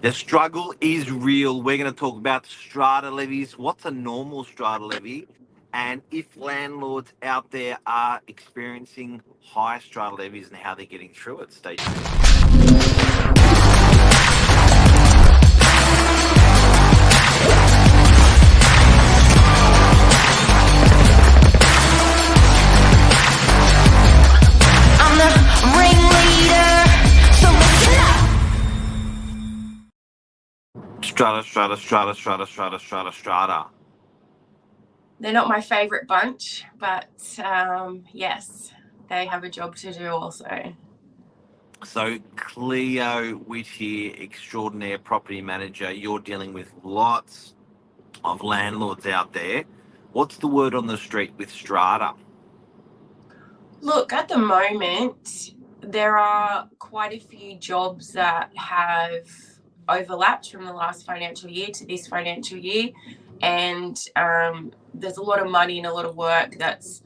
The struggle is real. We're going to talk about strata levies. What's a normal strata levy? And if landlords out there are experiencing high strata levies and how they're getting through it. Stay tuned. I'm the ringleader, so listen up. Strata. They're not my favourite bunch, but yes, they have a job to do also. So, Cleo Witt here, extraordinaire property manager. You're dealing with lots of landlords out there. What's the word on the street with strata? Look, at the moment, there are quite a few jobs that have overlapped from the last financial year to this financial year, and there's a lot of money and a lot of work that's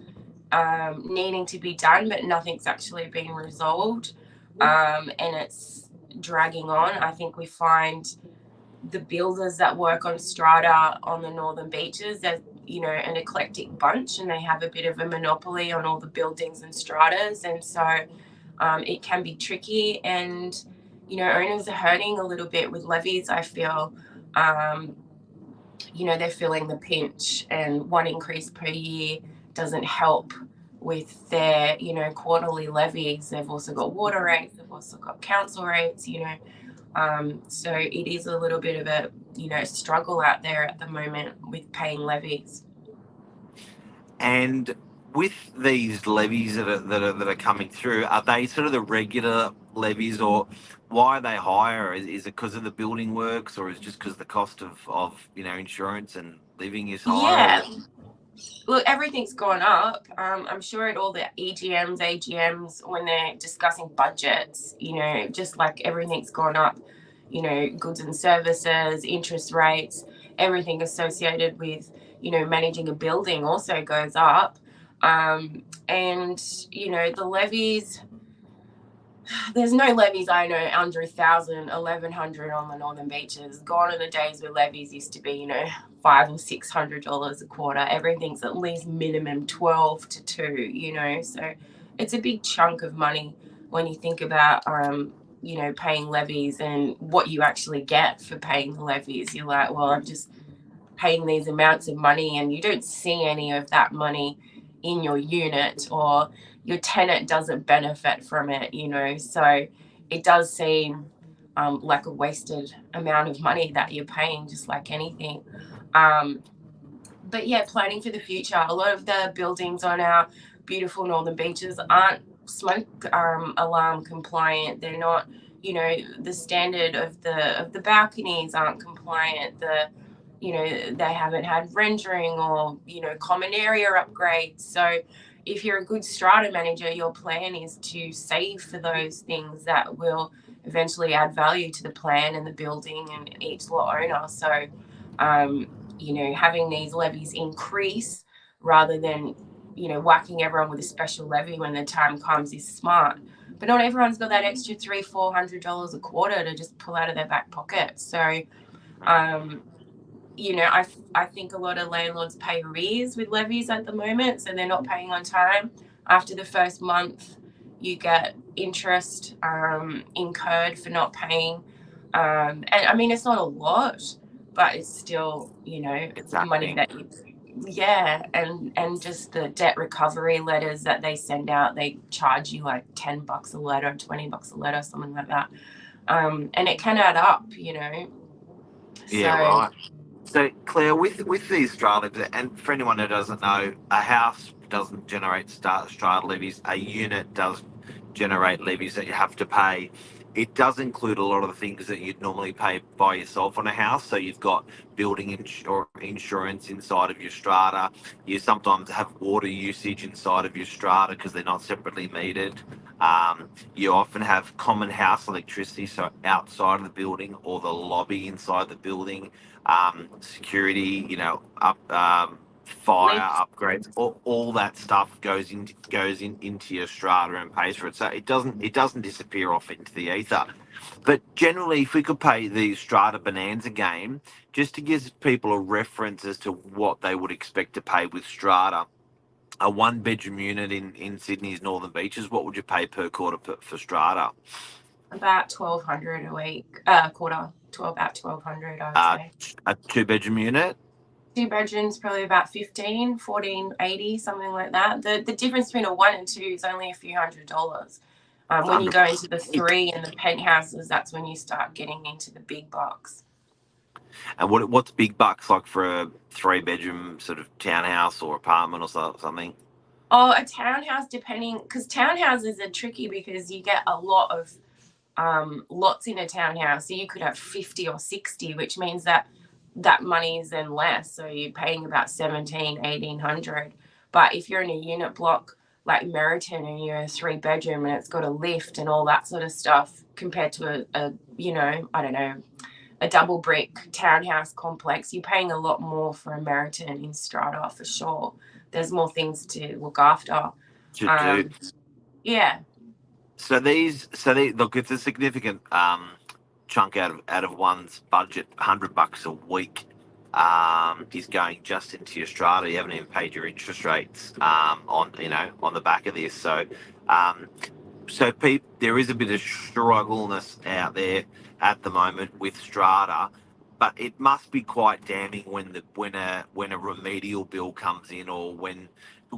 needing to be done, but nothing's actually being resolved, and it's dragging on. I think we find the builders that work on strata on the northern beaches, they're an eclectic bunch, and they have a bit of a monopoly on all the buildings and stratas, and so it can be tricky, and owners are hurting a little bit with levies. I feel they're feeling the pinch, and one increase per year doesn't help with their quarterly levies. They've also got water rates, they've also got council rates, so it is a little bit of a struggle out there at the moment with paying levies. And with these levies that are coming through, are they sort of the regular levies, or why are they higher? Is it because of the building works, or is it just because the cost of insurance and living is higher? Yeah. Look, everything's gone up. I'm sure at all the EGMs, AGMs, when they're discussing budgets, just like everything's gone up, goods and services, interest rates, everything associated with, managing a building also goes up. And, the levies, there's no levies I know under 1,000, 1,100 on the northern beaches. Gone are the days where levies used to be, $500 or $600 a quarter. Everything's at least minimum 12 to 2, so it's a big chunk of money when you think about paying levies and what you actually get for paying the levies. You're like, well, I'm just paying these amounts of money, and you don't see any of that money in your unit, or your tenant doesn't benefit from it, so it does seem like a wasted amount of money that you're paying, just like anything. But yeah, planning for the future. A lot of the buildings on our beautiful northern beaches aren't smoke alarm compliant. They're not, the standard of the balconies aren't compliant. They haven't had rendering or common area upgrades. So if you're a good strata manager, your plan is to save for those things that will eventually add value to the plan and the building and each lot owner. So having these levies increase rather than whacking everyone with a special levy when the time comes is smart. But not everyone's got that extra $300-$400 a quarter to just pull out of their back pocket. So I think a lot of landlords pay arrears with levies at the moment, so they're not paying on time. After the first month, you get interest incurred for not paying. And I mean, it's not a lot, but it's still, Exactly. money that you, yeah. And just the debt recovery letters that they send out, they charge you like $10 a letter, $20 a letter, something like that. And it can add up, Yeah, So, right. So, Claire, with these strata levies, and for anyone who doesn't know, a house doesn't generate strata levies. A unit does generate levies that you have to pay. It does include a lot of the things that you'd normally pay by yourself on a house. So you've got building insurance inside of your strata. You sometimes have water usage inside of your strata because they're not separately metered. You often have common house electricity, so outside of the building or the lobby inside the building. Security, fire Lift. upgrades, all that stuff into your strata and pays for it. So it doesn't disappear off into the ether. But generally, if we could play the strata bonanza game, just to give people a reference as to what they would expect to pay with strata, a one bedroom unit in Sydney's Northern Beaches, what would you pay per quarter for strata? About 1,200 a week, quarter, 12, about 1,200, I would Uh, say. a two bedroom unit. 2 bedrooms, probably about 15, 1480, something like that. The difference between a 1 and 2 is only a few $100s. When you go into the 3 and the penthouses, that's when you start getting into the big bucks. And what's big bucks like for a three bedroom sort of townhouse or apartment or something? Oh, a townhouse, depending, because townhouses are tricky because you get a lot of lots in a townhouse. So you could have 50 or 60, which means that money is then less. So you're paying about 1,800. But if you're in a unit block like Meriton and you're a 3 bedroom and it's got a lift and all that sort of stuff, compared to a I don't know, a double brick townhouse complex, you're paying a lot more for a Meriton in Strata for sure. There's more things to look after. To do. Yeah. So look, it's a significant chunk out of one's budget. $100 a week is going just into your strata. You haven't even paid your interest rates on the back of this. So there is a bit of struggleness out there at the moment with strata, but it must be quite damning when a remedial bill comes in, or when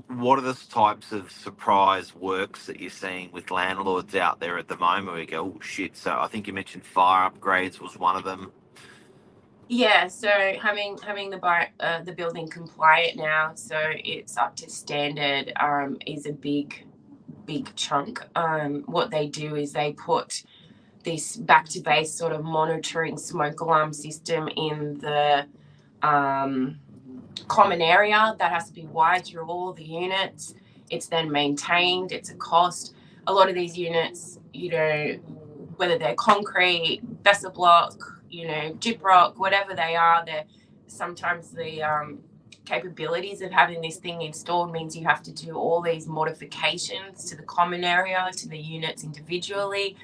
what are the types of surprise works that you're seeing with landlords out there at the moment? We go, oh shit! So I think you mentioned fire upgrades was one of them. Yeah, so having the building compliant now, so it's up to standard, is a big chunk. What they do is they put this back to base sort of monitoring smoke alarm system in the common area that has to be wired through all the units. It's then maintained. It's a cost. A lot of these units, whether they're concrete, Besser block, gyprock, whatever they are, they're sometimes the capabilities of having this thing installed means you have to do all these modifications to the common area, to the units individually.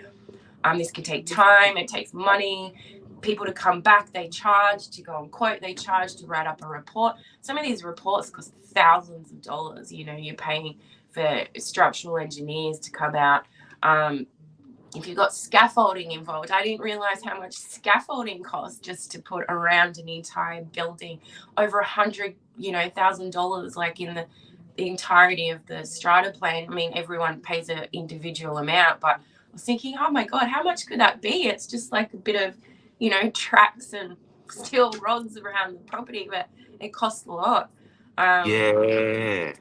This can take time. It takes money. People to come back, they charge to go and quote, they charge to write up a report. Some of these reports cost thousands of dollars. You're paying for structural engineers to come out. If you've got scaffolding involved, I didn't realize how much scaffolding costs just to put around an entire building. Over $100,000, like in the entirety of the strata plan. I mean, everyone pays an individual amount, but I was thinking, oh my God, how much could that be? It's just like a bit of, tracks and steel rods around the property, but it costs a lot. Yeah.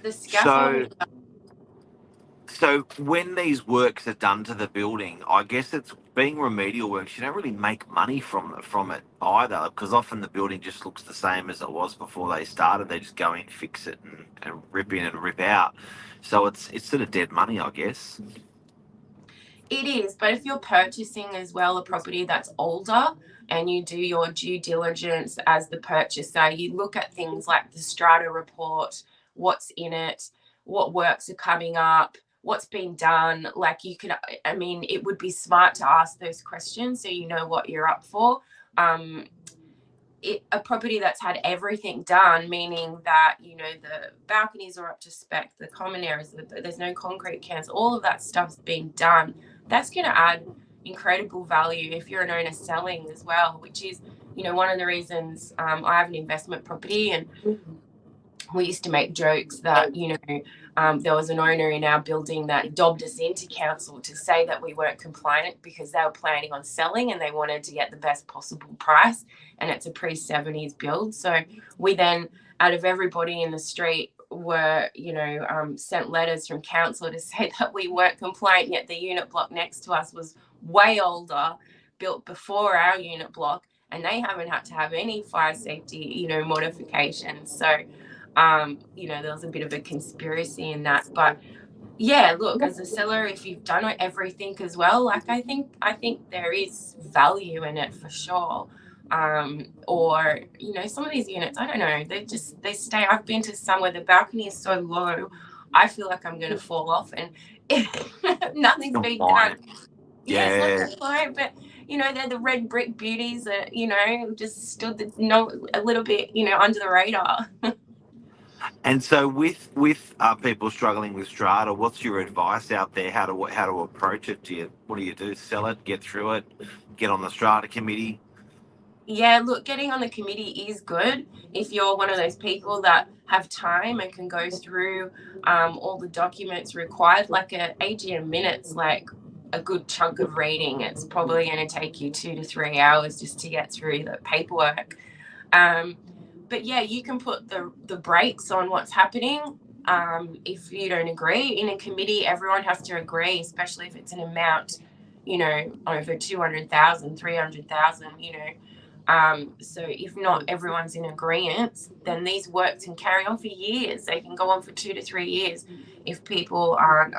The scaffolding. So when these works are done to the building, I guess it's being remedial works. You don't really make money from it either, because often the building just looks the same as it was before they started. They just go in, fix it, and rip in and rip out. So it's sort of dead money, I guess. It is, but if you're purchasing as well a property that's older and you do your due diligence as the purchaser, you look at things like the strata report, what's in it, what works are coming up, what's been done. Like it would be smart to ask those questions so you know what you're up for. A property that's had everything done, meaning that the balconies are up to spec, the common areas, there's no concrete cans, all of that stuff's been done. That's going to add incredible value if you're an owner selling as well, which is one of the reasons I have an investment property. And we used to make jokes that there was an owner in our building that dobbed us into council to say that we weren't compliant because they were planning on selling and they wanted to get the best possible price, and it's a pre-70s build. So we then, out of everybody in the street, were sent letters from council to say that we weren't compliant, yet the unit block next to us was way older, built before our unit block, and they haven't had to have any fire safety modifications. So there was a bit of a conspiracy in that. But yeah, look, as a seller, if you've done everything as well, like I think there is value in it for sure. Or some of these units, I don't know, they stay. I've been to some where the balcony is so low, I feel like I'm going to fall off, and nothing's been done. Yeah, it's not compliant, but they're the red brick beauties that just stood a little bit under the radar. And so with people struggling with strata, what's your advice out there? How to approach it? What do you do? Sell it, get through it, get on the strata committee? Yeah, look, getting on the committee is good if you're one of those people that have time and can go through all the documents required. Like a AGM minutes, like a good chunk of reading. It's probably going to take you 2 to 3 hours just to get through the paperwork. But yeah, you can put the brakes on what's happening. If you don't agree in a committee, everyone has to agree, especially if it's an amount, over 200,000, 300,000, so if not everyone's in agreement, then these works can carry on for years. They can go on for 2 to 3 years if people aren't,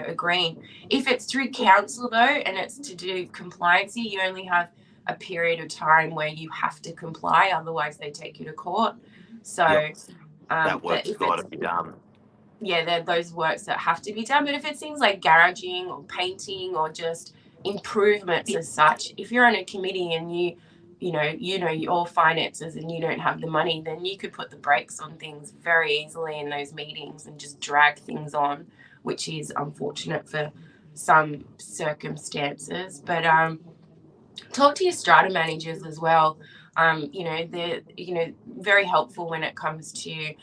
agreeing. If it's through council though, and it's to do compliancy, you only have a period of time where you have to comply, otherwise they take you to court. So Yep. That work's got to be done. Yeah, they're those works that have to be done. But if it's things like garaging or painting or just improvements as such, if you're on a committee and you know your finances and you don't have the money, then you could put the brakes on things very easily in those meetings and just drag things on, which is unfortunate for some circumstances. But talk to your strata managers as well. They're very helpful when it comes to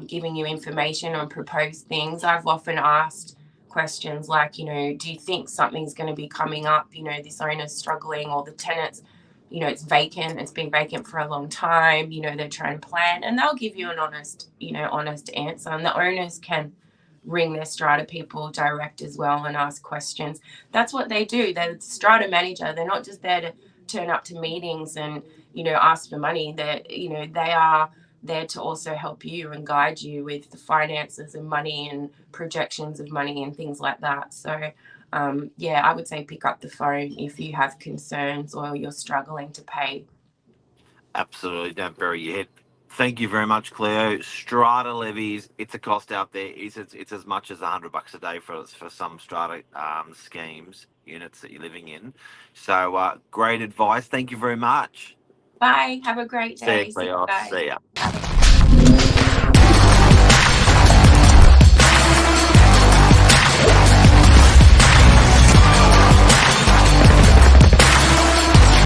giving you information on proposed things. I've often asked questions like, do you think something's going to be coming up? This owner's struggling, or the tenants, it's vacant. It's been vacant for a long time. They're trying to plan, and they'll give you an honest answer. And the owners can ring their strata people direct as well and ask questions. That's what they do. They're the strata manager. They're not just there to turn up to meetings and ask for money. They are there to also help you and guide you with the finances and money and projections of money and things like that. So I would say pick up the phone if you have concerns or you're struggling to pay. Absolutely, don't bury your head. Thank you very much, Cleo. Strata levies, it's a cost out there. It's as much as $100 a day for some strata schemes, units that you're living in. So great advice. Thank you very much. Bye. Have a great day. See you, Cleo. See ya.